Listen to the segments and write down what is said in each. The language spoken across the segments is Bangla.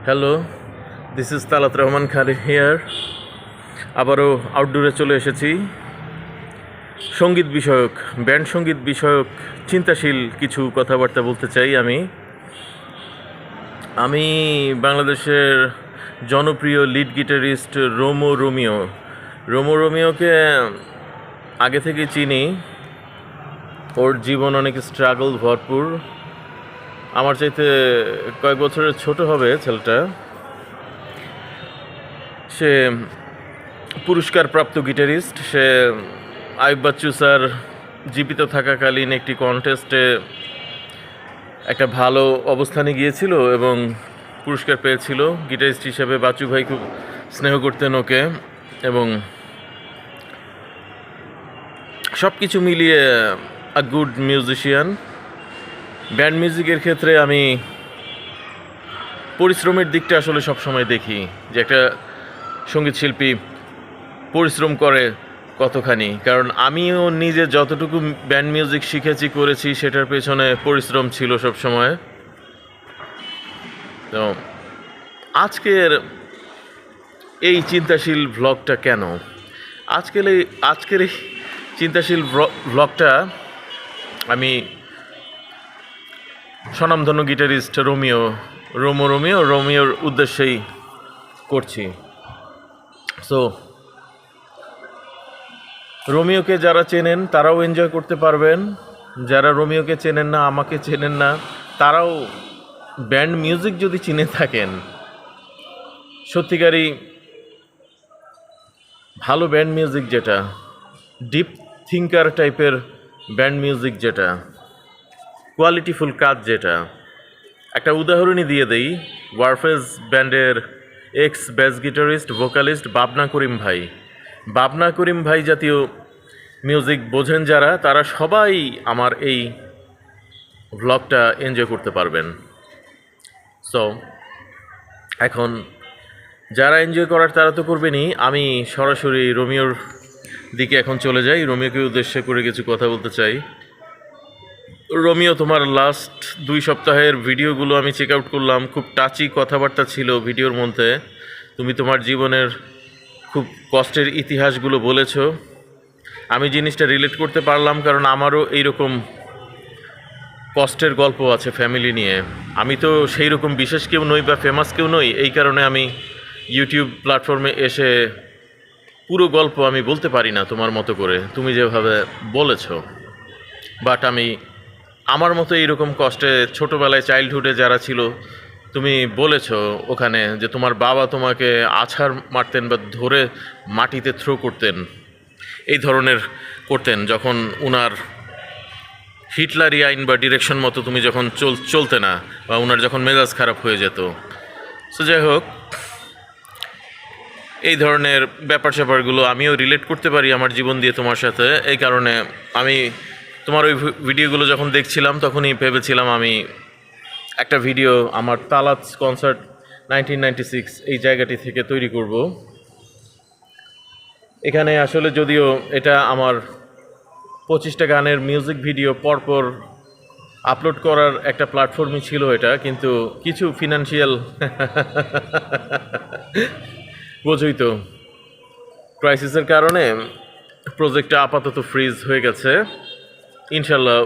Hello, this is Talat Rahman Khan here. আবারও আউটডোরে চলে এসেছি। সঙ্গীত বিষয়ক, ব্যান্ড সঙ্গীত বিষয়ক চিন্তাশীল কিছু কথাবার্তা বলতে চাই। আমি বাংলাদেশের জনপ্রিয় লিড গিটারিস্ট রোমো রোমিওকে আগে থেকে চিনি। ওর জীবন অনেক স্ট্রাগল ভরপুর। আমার চাইতে কয়েক বছরের ছোট হবে ছেলেটা। সে পুরস্কারপ্রাপ্ত গিটারিস্ট। সে আইয়ুব বাচ্চু স্যার জীবিত থাকাকালীন একটি কন্টেস্টে একটা ভালো অবস্থানে গিয়েছিল এবং পুরস্কার পেয়েছিল। গিটারিস্ট হিসেবে বাচ্চু ভাই খুব স্নেহ করতেন ওকে, এবং সব কিছু মিলিয়ে আ গুড মিউজিশিয়ান। ব্যান্ড মিউজিকের ক্ষেত্রে আমি পরিশ্রমের দিকটা আসলে সবসময় দেখি, যে একটা সঙ্গীত শিল্পী পরিশ্রম করে কতখানি। কারণ আমিও নিজে যতটুকু ব্যান্ড মিউজিক শিখেছি করেছি সেটার পেছনে পরিশ্রম ছিল সবসময়। তো আজকের এই চিন্তাশীল ভ্লগটা কেন? আজকের এই চিন্তাশীল ভ্লগটা আমি স্বনামধন্য গিটারিস্ট রোমিওর উদ্দেশ্যেই করছি। সো রোমিওকে যারা চেনেন তারাও এনজয় করতে পারবেন, যারা রোমিওকে চেনেন না, আমাকে চেনেন না, তারাও ব্যান্ড মিউজিক যদি চিনে থাকেন, সত্যিকারই ভালো ব্যান্ড মিউজিক, যেটা ডিপ থিঙ্কার টাইপের ব্যান্ড মিউজিক, যেটা কোয়ালিটিফুল কাজ, যেটা একটা উদাহরণই দিয়ে দেই। ওয়ারফেজ ব্যান্ডের এক্স ব্যাস গিটারিস্ট ভোকালিস্ট বাবনা করিম ভাই জাতীয় মিউজিক বোঝেন যারা, তারা সবাই আমার এই ভ্লগটা এনজয় করতে পারবেন। সো এখন যারা এনজয় করার তারা তো করবেনই। আমি সরাসরি রোমিওর দিকে এখন চলে যাই। রোমিওকে উদ্দেশ্য করে কিছু কথা বলতে চাই। রোমিও, তোমার লাস্ট 2 সপ্তাহের ভিডিওগুলো আমি চেক আউট করলাম। খুব টাচি কথাবার্তা ছিল ভিডিওর মধ্যে। তুমি তোমার জীবনের খুব কষ্টের ইতিহাসগুলো বলেছ। আমি জিনিসটা রিলেট করতে পারলাম, কারণ আমারও এইরকম কষ্টের গল্প আছে ফ্যামিলি নিয়ে। আমি তো সেই রকম বিশেষ কেউ নই বা ফেমাস কেউ নই, এই কারণে আমি ইউটিউব প্ল্যাটফর্মে এসে পুরো গল্প আমি বলতে পারি না তোমার মতো করে, তুমি যেভাবে বলেছ। বাট আমি আমার মতো এইরকম কষ্টে ছোটোবেলায় চাইল্ডহুডে যারা ছিল, তুমি বলেছ ওখানে যে তোমার বাবা তোমাকে আছাড় মারতেন বা ধরে মাটিতে থ্রো করতেন, এই ধরনের করতেন যখন উনার হিটলারি আইন বা ডিরেকশন মতো তুমি যখন চলতে না, বা উনার যখন মেজাজ খারাপ হয়ে যেত। সো যাই হোক, এই ধরনের ব্যাপার স্যাপারগুলো আমিও রিলেট করতে পারি আমার জীবন দিয়ে তোমার সাথে। এই কারণে আমি তোমার ওই ভিডিওগুলো যখন দেখছিলাম তখনই ভেবেছিলাম আমি একটা ভিডিও আমার তালাত কনসার্ট 1996 এই জায়গাটি থেকে তৈরি করব। এখানে আসলে যদিও এটা আমার 25টা গানের মিউজিক ভিডিও পরপর আপলোড করার একটা প্ল্যাটফর্মই ছিল এটা, কিন্তু কিছু ফিনান্সিয়াল বোঝই তো, ক্রাইসিসের কারণে প্রজেক্টটা আপাতত ফ্রিজ হয়ে গেছে। ইনশাল্লাহ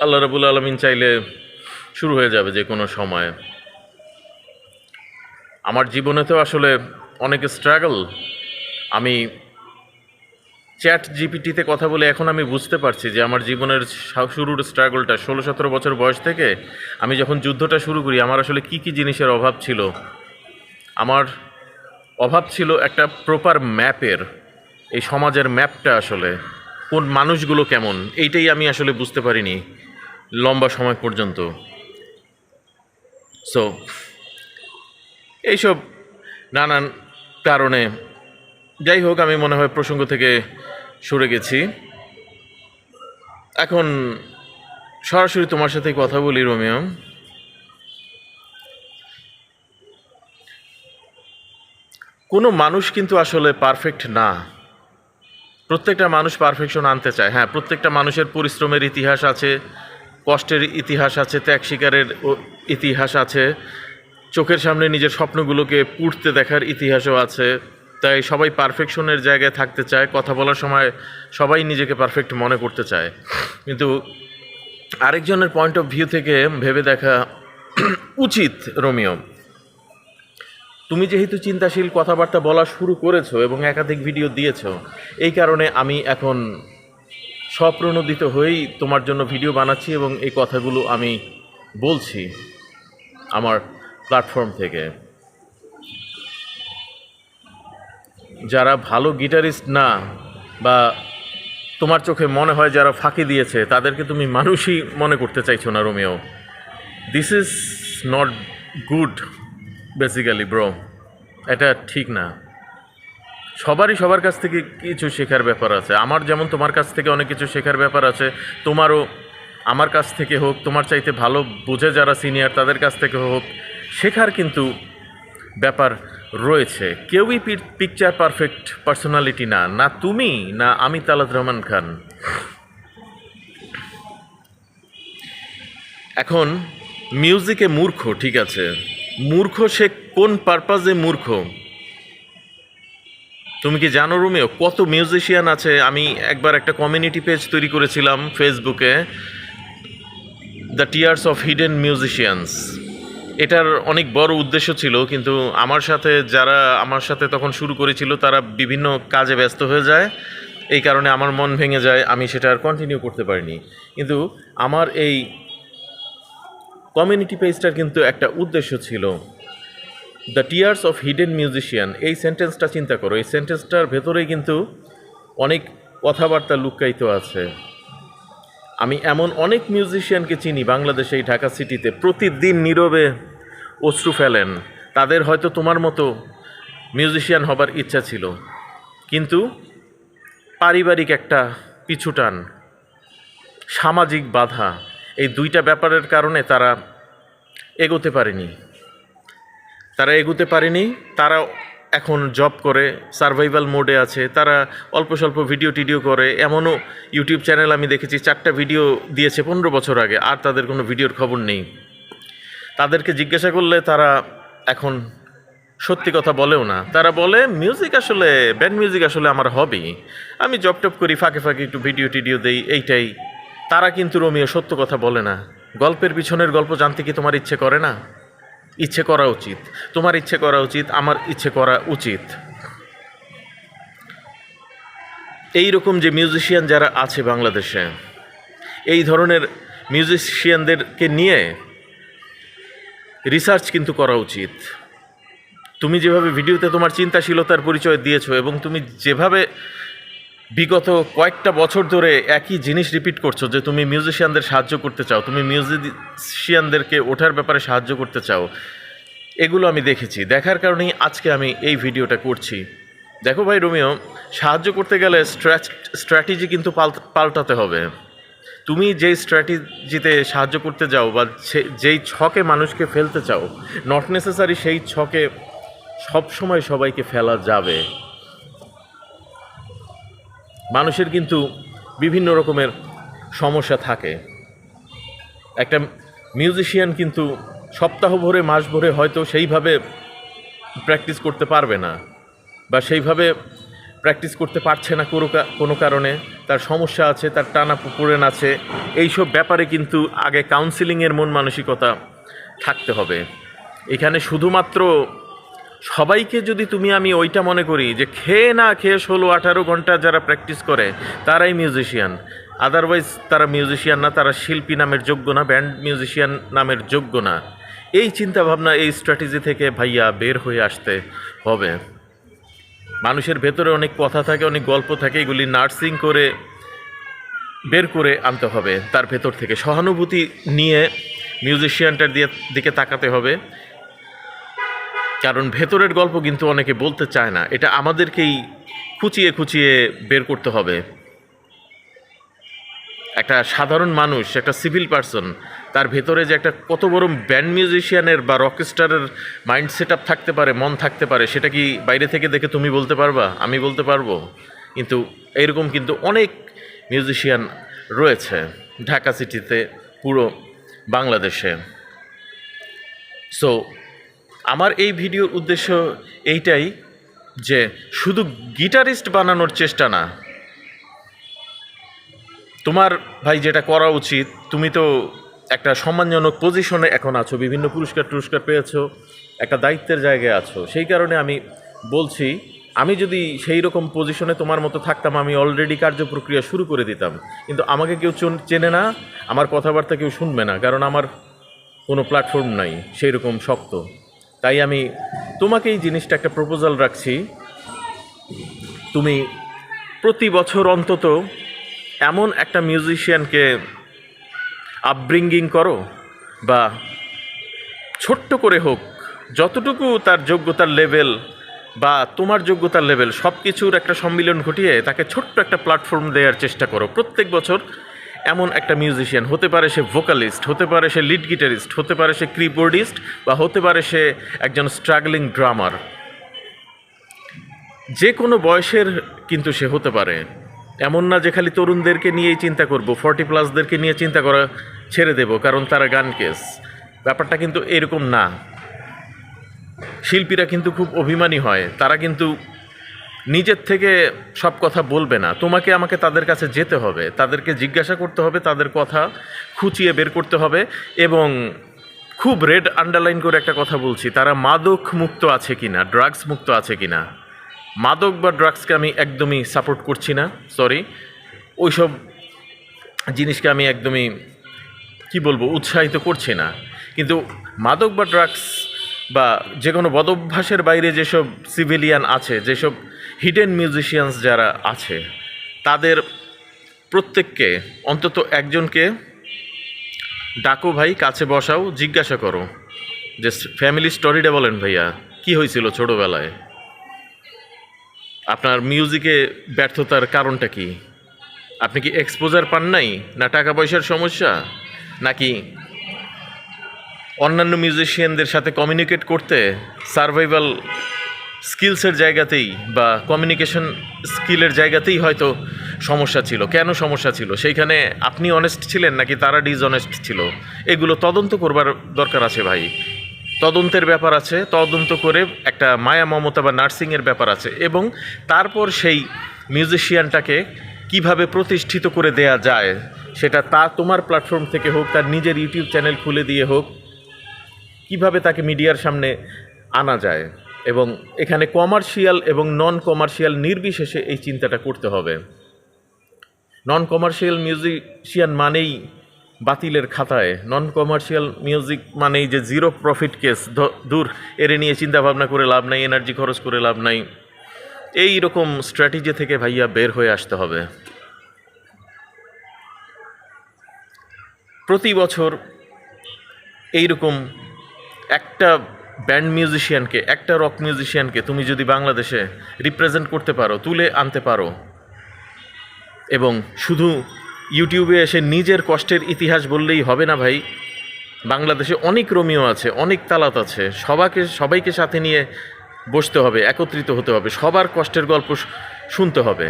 আল্লাহ রাব্বুল আলামিন চাইলে শুরু হয়ে যাবে যে কোনো সময়। আমার জীবনেতেও আসলে অনেক স্ট্রাগল। আমি চ্যাট জিপিটিতে কথা বলে এখন আমি বুঝতে পারছি যে আমার জীবনের শুরুর স্ট্রাগলটা 16-17 বছর বয়স থেকে আমি যখন যুদ্ধটা শুরু করি, আমার আসলে কি কি জিনিসের অভাব ছিল। আমার অভাব ছিল একটা প্রপার ম্যাপের, এই সমাজের ম্যাপটা আসলে কোন মানুষগুলো কেমন, এইটাই আমি আসলে বুঝতে পারিনি লম্বা সময় পর্যন্ত। সো এইসব নানান কারণে, যাই হোক, আমি মনে হয় প্রসঙ্গ থেকে সরে গেছি। এখন সরাসরি তোমার সাথে কথা বলি। রোমিও, কোনো মানুষ কিন্তু আসলে পারফেক্ট না। প্রত্যেকটা মানুষ পারফেকশন আনতে চায়। হ্যাঁ, প্রত্যেকটা মানুষের পরিশ্রমের ইতিহাস আছে, কষ্টের ইতিহাস আছে, ত্যাগ স্বীকারের ইতিহাস আছে, চোখের সামনে নিজের স্বপ্নগুলোকে পুড়তে দেখার ইতিহাসও আছে। তাই সবাই পারফেকশনের জায়গায় থাকতে চায়, কথা বলার সময় সবাই নিজেকে পারফেক্ট মনে করতে চায়। কিন্তু আরেকজনের পয়েন্ট অফ ভিউ থেকে ভেবে দেখা উচিত। রোমিও, তুমি যেহেতু চিন্তাশীল কথাবার্তা বলা শুরু করেছো এবং একাধিক ভিডিও দিয়েছো, এই কারণে আমি এখন স্বপ্রণোদিত হয়েই তোমার জন্য ভিডিও বানাচ্ছি এবং এই কথাগুলো আমি বলছি আমার প্ল্যাটফর্ম থেকে। যারা ভালো গিটারিস্ট না, বা তোমার চোখে মনে হয় যারা ফাঁকি দিয়েছে, তাদেরকে তুমি মানুষই মনে করতে চাইছো না Romeo. This is not good basically bro, এটা ঠিক না। সবারই সবার কাছ থেকে কিছু শেখার ব্যাপার আছে। আমার যেমন তোমার কাছ থেকে অনেক কিছু শেখার ব্যাপার আছে, তোমারও আমার কাছ থেকে হোক, তোমার চাইতে ভালো বুঝে যারা সিনিয়র তাদের কাছ থেকে হোক, শেখার কিন্তু ব্যাপার রয়েছে। কেউই পিকচার পারফেক্ট পার্সোনালিটি না, না তুমি না আমি তালাত রহমান খান। এখন মিউজিকে মূর্খ, ঠিক আছে, মূর্খ সে কোন পারপাজে মূর্খ তুমি কি জানো রোমিও? কত মিউজিশিয়ান আছে। আমি একবার একটা কমিউনিটি পেজ তৈরি করেছিলাম ফেসবুকে, the tears of hidden musicians. এটার অনেক বড় উদ্দেশ্য ছিল, কিন্তু যারা আমার সাথে তখন শুরু করেছিল তারা বিভিন্ন কাজে ব্যস্ত হয়ে যায়, এই কারণে আমার মন ভেঙে যায়, আমি সেটা আর কন্টিনিউ করতে পারিনি। কিন্তু আমার এই কমিউনিটি পেজটার কিন্তু একটা উদ্দেশ্য ছিল, the tears of hidden musician. এই সেন্টেন্সটা চিন্তা করো, এই সেন্টেন্সটার ভেতরেই কিন্তু অনেক কথাবার্তা লুকায়িত আছে। আমি এমন অনেক মিউজিশিয়ানকে চিনি বাংলাদেশে, এই ঢাকা সিটিতে, প্রতিদিন নীরবে অশ্রু ফেলেন। তাদের হয়তো তোমার মতো মিউজিশিয়ান হবার ইচ্ছা ছিল, কিন্তু পারিবারিক একটা পিছুটান, সামাজিক বাধা, এই দুইটা ব্যাপারের কারণে তারা এগোতে পারেনি। তারা এখন জব করে সার্ভাইভাল মোডে আছে। তারা অল্প স্বল্প ভিডিও টিডিও করে। এমনও ইউটিউব চ্যানেল আমি দেখেছি 4টা ভিডিও দিয়েছে 15 বছর আগে, আর তাদের কোনো ভিডিওর খবর নেই। তাদেরকে জিজ্ঞাসা করলে তারা এখন সত্যি কথা বলেও না। তারা বলে ব্যান্ড মিউজিক আসলে আমার হবি, আমি জব টপ করি, ফাঁকে ফাঁকে একটু ভিডিও টিডিও দেই, এইটাই। তারা কিন্তু রোমিও সত্য কথা বলে না। গল্পের পিছনের গল্প জানতে কি তোমার ইচ্ছে করে না? ইচ্ছে করা উচিত, তোমার ইচ্ছে করা উচিত, আমার ইচ্ছে করা উচিত। এই রকম যে মিউজিশিয়ান যারা আছে বাংলাদেশে, এই ধরনের মিউজিশিয়ানদেরকে নিয়ে রিসার্চ কিন্তু করা উচিত। তুমি যেভাবে ভিডিওতে তোমার চিন্তাশীলতার পরিচয় দিয়েছো, এবং তুমি যেভাবে বিগত কয়েকটা বছর ধরে একই জিনিস রিপিট করছো যে তুমি মিউজিশিয়ানদের সাহায্য করতে চাও, তুমি মিউজিশিয়ানদেরকে ওঠার ব্যাপারে সাহায্য করতে চাও, এগুলো আমি দেখেছি। দেখার কারণেই আজকে আমি এই ভিডিওটা করছি। দেখো ভাই রোমিও, সাহায্য করতে গেলে স্ট্র্যাটেজি কিন্তু পাল্টাতে হবে। তুমি যেই স্ট্র্যাটেজিতে সাহায্য করতে যাও, বা যেই ছকে মানুষকে ফেলতে চাও, নট নেসেসারি সেই ছকে সবসময় সবাইকে ফেলা যাবে। মানুষের কিন্তু বিভিন্ন রকমের সমস্যা থাকে। একটা মিউজিশিয়ান কিন্তু সপ্তাহ ভরে, মাস ভরে হয়তো সেইভাবে প্র্যাকটিস করতে পারবে না, বা সেইভাবে প্র্যাকটিস করতে পারছে না কোনো কারণে, তার সমস্যা আছে, তার টানা পুকুরেন আছে। এইসব ব্যাপারে কিন্তু আগে কাউন্সিলিংয়ের মন মানসিকতা থাকতে হবে। এখানে শুধুমাত্র সবাইকে যদি আমি ওইটা মনে করি যে খেয়ে না খেয়ে 16-18 ঘন্টা যারা প্র্যাকটিস করে তারাই মিউজিশিয়ান, আদারওয়াইজ তারা মিউজিশিয়ান না, তারা শিল্পী নামের যোগ্য না, ব্যান্ড মিউজিশিয়ান নামের যোগ্য না। এই চিন্তাভাবনা, এই স্ট্র্যাটেজি থেকে ভাইয়া বের হয়ে আসতে হবে। মানুষের ভেতরে অনেক কথা থাকে, অনেক গল্প থাকে, এগুলি নার্সিং করে বের করে আনতে হবে তার ভেতর থেকে। সহানুভূতি নিয়ে মিউজিশিয়ানটার দিকে তাকাতে হবে, কারণ ভেতরের গল্প কিন্তু অনেকে বলতে চায় না। এটা আমাদেরকেই খুঁচিয়ে খুঁচিয়ে বের করতে হবে। একটা সাধারণ মানুষ, একটা সিভিল পারসন, তার ভেতরে যে একটা কত বড় ব্যান্ড মিউজিশিয়ানের বা রকস্টারের মাইন্ড সেট আপ থাকতে পারে, মন থাকতে পারে, সেটা কি বাইরে থেকে দেখে তুমি বলতে পারবা? আমি বলতে পারবো? কিন্তু এইরকম কিন্তু অনেক মিউজিশিয়ান রয়েছে ঢাকা সিটিতে, পুরো বাংলাদেশে। সো আমার এই ভিডিওর উদ্দেশ্য এইটাই যে শুধু গিটারিস্ট বানানোর চেষ্টা না, তোমার ভাই যেটা করা উচিত, তুমি তো একটা সম্মানজনক পজিশনে এখন আছো, বিভিন্ন পুরস্কার পেয়েছো, একটা দায়িত্বের জায়গায় আছো। সেই কারণে আমি বলছি, আমি যদি সেই রকম পজিশনে তোমার মতো থাকতাম, আমি অলরেডি কার্যপ্রক্রিয়া শুরু করে দিতাম। কিন্তু আমাকে কেউ চেনে না, আমার কথাবার্তা কেউ শুনবে না, কারণ আমার কোনো প্ল্যাটফর্ম নাই সেই রকম শক্ত। তাই আমি তোমাকে এই জিনিসটা একটা প্রপোজাল রাখছি, তুমি প্রতি বছর অন্তত এমন একটা মিউজিশিয়ানকে আপব্রিঙ্গিং করো, বা ছোট্ট করে হোক, যতটুকু তার যোগ্যতার লেভেল বা তোমার যোগ্যতার লেভেল সব কিছুর একটা সম্মিলন ঘটিয়ে তাকে ছোট্ট একটা প্ল্যাটফর্ম দেওয়ার চেষ্টা করো প্রত্যেক বছর। এমন একটা মিউজিশিয়ান, হতে পারে সে ভোকালিস্ট, হতে পারে সে লিড গিটারিস্ট, হতে পারে সে কিবোর্ডিস্ট, বা হতে পারে সে একজন স্ট্রাগলিং ড্রামার, যে কোনো বয়সের কিন্তু সে হতে পারে। এমন না যে খালি তরুণদেরকে নিয়েই চিন্তা করব, 40+ নিয়ে চিন্তা করা ছেড়ে দেব কারণ তারা গান কেস। ব্যাপারটা কিন্তু এরকম না। শিল্পীরা কিন্তু খুব অভিমানী হয়, তারা কিন্তু নিজের থেকে সব কথা বলবে না, তোমাকে আমাকে তাদের কাছে যেতে হবে, তাদেরকে জিজ্ঞাসা করতে হবে, তাদের কথা খুঁচিয়ে বের করতে হবে। এবং খুব রেড আন্ডারলাইন করে একটা কথা বলছি, তারা মাদক মুক্ত আছে কিনা, ড্রাগস মুক্ত আছে কিনা। মাদক বা ড্রাগসকে আমি একদমই সাপোর্ট করছি না, সরি, ওইসব জিনিসকে আমি একদমই উৎসাহিত করছি না। কিন্তু মাদক বা ড্রাগস বা যে কোনো বদভ্যাসের বাইরে যেসব সিভিলিয়ান আছে, যেসব হিডেন মিউজিশিয়ানস যারা আছে, তাদের প্রত্যেককে অন্তত একজনকে ডাকো ভাই, কাছে বসাও, জিজ্ঞাসা করো যে ফ্যামিলি স্টোরিটা বলেন ভাইয়া, কি হয়েছিল ছোটোবেলায়, আপনার মিউজিকে ব্যর্থতার কারণটা কি, আপনি কি এক্সপোজার পান নাই, না টাকা পয়সার সমস্যা, নাকি অন্যান্য মিউজিশিয়ানদের সাথে কমিউনিকেট করতে সার্ভাইভাল স্কিলসের জায়গাতেই বা কমিউনিকেশন স্কিলের জায়গাতেই হয়তো সমস্যা ছিল। কেন সমস্যা ছিল, সেইখানে আপনি অনেস্ট ছিলেন নাকি তারা ডিসঅনেস্ট ছিল, এগুলো তদন্ত করবার দরকার আছে ভাই। তদন্তের ব্যাপার আছে, তদন্ত করে একটা মায়া মমতা বা নার্সিংয়ের ব্যাপার আছে, এবং তারপর সেই মিউজিশিয়ানটাকে কিভাবে প্রতিষ্ঠিত করে দেয়া যায়, সেটা তোমার প্ল্যাটফর্ম থেকে হোক, তার নিজের ইউটিউব চ্যানেল খুলে দিয়ে হোক, কিভাবে তাকে মিডিয়ার সামনে আনা যায়। এবং এখানে কমার্শিয়াল এবং নন কমার্শিয়াল নির্বিশেষে এই চিন্তাটা করতে হবে। নন কমার্শিয়াল মিউজিশিয়ান মানেই বাতিলের খাতায়, নন কমার্শিয়াল মিউজিক মানেই যে জিরো প্রফিট কেস, দূর, এরে নিয়ে চিন্তা ভাবনা করে লাভ নাই, এনার্জি খরচ করে লাভ নাই। এই রকম স্ট্র্যাটেজি থেকে ভাইয়া বের হয়ে আসতে হবে। প্রতি বছর এইরকম একটা ব্যান্ড মিউজিশিয়ানকে, একটা রক মিউজিশিয়ানকে তুমি যদি বাংলাদেশে রিপ্রেজেন্ট করতে পারো, তুলে আনতে পারো, এবং শুধু ইউটিউবে এসে নিজের কষ্টের ইতিহাস বললেই হবে না ভাই। বাংলাদেশে অনেক রোমিও আছে, অনেক তালাত আছে, সবাইকে সাথে নিয়ে বসতে হবে, একত্রিত হতে হবে, সবার কষ্টের গল্প শুনতে হবে।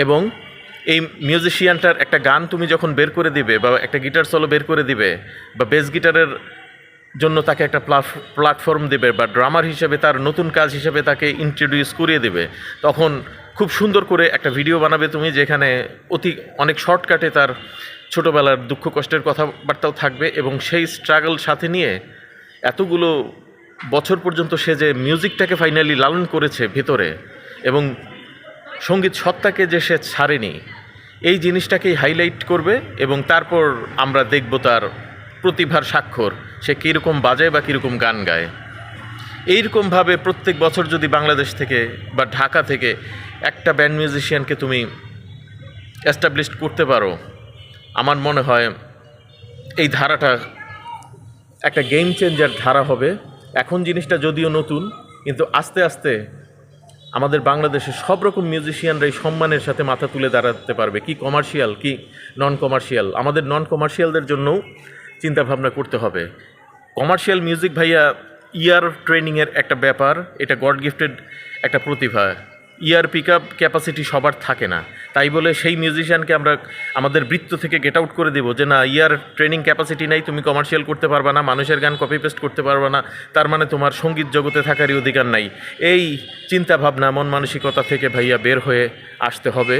এবং এই মিউজিশিয়ানটার একটা গান তুমি যখন বের করে দিবে, বা একটা গিটার সলো বের করে দিবে, বা বেস গিটারের জন্য তাকে একটা প্ল্যাটফর্ম দেবে, বা ড্রামার হিসেবে তার নতুন কাজ হিসেবে তাকে ইন্ট্রোডিউস করিয়ে দেবে, তখন খুব সুন্দর করে একটা ভিডিও বানাবে তুমি, যেখানে অনেক শর্টকাটে তার ছোটোবেলার দুঃখ কষ্টের কথাবার্তাও থাকবে, এবং সেই স্ট্রাগল সাথে নিয়ে এতগুলো বছর পর্যন্ত সে যে মিউজিকটাকে ফাইনালি লালন করেছে ভিতরে, এবং সঙ্গীত সত্তাকে যে সে ছাড়েনি, এই জিনিসটাকেই হাইলাইট করবে। এবং তারপর আমরা দেখব তার প্রতিভার স্বাক্ষর, সে কীরকম বাজায় বা কীরকম গান গায়। এইরকমভাবে প্রত্যেক বছর যদি বাংলাদেশ থেকে বা ঢাকা থেকে একটা ব্যান্ড মিউজিশিয়ানকে তুমি এস্টাবলিশ করতে পারো, আমার মনে হয় এই ধারাটা একটা গেম চেঞ্জার ধারা হবে। এখন জিনিসটা যদিও নতুন, কিন্তু আস্তে আস্তে আমাদের বাংলাদেশে সব রকম মিউজিশিয়ানরাই সম্মানের সাথে মাথা তুলে দাঁড়াতে পারবে, কি কমার্শিয়াল কি নন কমার্শিয়াল। আমাদের নন কমার্শিয়ালদের জন্যও চিন্তাভাবনা করতে হবে। কমার্শিয়াল মিউজিক ভাইয়া ইয়ার ট্রেনিংয়ের একটা ব্যাপার, এটা গড গিফটেড একটা প্রতিভা। ইয়ার পিক আপ ক্যাপাসিটি সবার থাকে না, তাই বলে সেই মিউজিশিয়ানকে আমরা আমাদের বৃত্ত থেকে গেট আউট করে দেবো যে না ইয়ার ট্রেনিং ক্যাপাসিটি নাই, তুমি কমার্শিয়াল করতে পারবা না, মানুষের গান কপি পেস্ট করতে পারবা না, তার মানে তোমার সঙ্গীত জগতে থাকারই অধিকার নাই। এই চিন্তাভাবনা মন মানসিকতা থেকে ভাইয়া বের হয়ে আসতে হবে,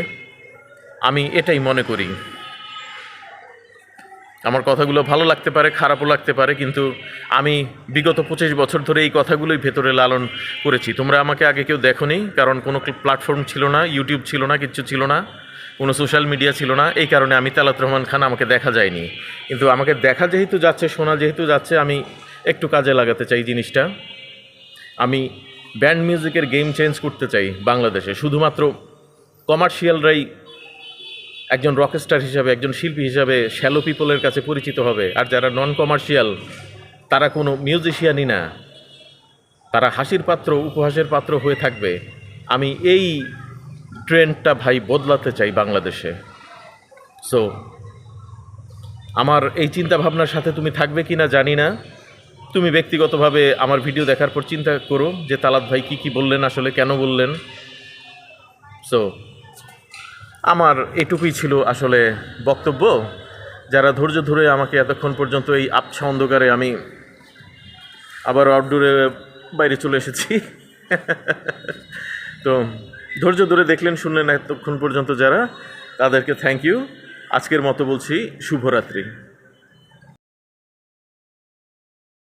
আমি এটাই মনে করি। আমার কথাগুলো ভালো লাগতে পারে, খারাপও লাগতে পারে, কিন্তু আমি বিগত 25 বছর ধরে এই কথাগুলোই ভেতরে লালন করেছি। তোমরা আমাকে আগে কেউ দেখোনি, কারণ কোনো প্ল্যাটফর্ম ছিল না, ইউটিউব ছিল না, কিচ্ছু ছিল না, কোনো সোশ্যাল মিডিয়া ছিল না, এই কারণে আমি তালাত রহমান খান, আমাকে দেখা যায়নি। কিন্তু আমাকে দেখা যেহেতু যাচ্ছে, শোনা যেহেতু যাচ্ছে, আমি একটু কাজে লাগাতে চাই জিনিসটা। আমি ব্যান্ড মিউজিকের গেম চেঞ্জ করতে চাই বাংলাদেশে। শুধুমাত্র কমার্শিয়ালরাই একজন রকস্টার হিসাবে, একজন শিল্পী হিসাবে শ্যালো পিপলের কাছে পরিচিত হবে, আর যারা নন কমার্শিয়াল তারা কোনো মিউজিশিয়ানই না, তারা হাসির পাত্র, উপহাসের পাত্র হয়ে থাকবে। আমি এই ট্রেন্ডটা ভাই বদলাতে চাই বাংলাদেশে। সো আমার এই চিন্তা ভাবনার সাথে তুমি থাকবে কি না জানি না। তুমি ব্যক্তিগতভাবে আমার ভিডিও দেখার পর চিন্তা করো যে তালাত ভাই কী বললেন, আসলে কেন বললেন। সো আমার এটুকুই ছিল আসলে বক্তব্য। যারা ধৈর্য ধরে আমাকে এতক্ষণ পর্যন্ত এই আবছা অন্ধকারে, আমি আবার আউটডোরে বাইরে চলে এসেছি তো ধৈর্য ধরে দেখলেন, শুনলেন এতক্ষণ পর্যন্ত যারা, তাদেরকে থ্যাংক ইউ। আজকের মতো বলছি শুভরাত্রি।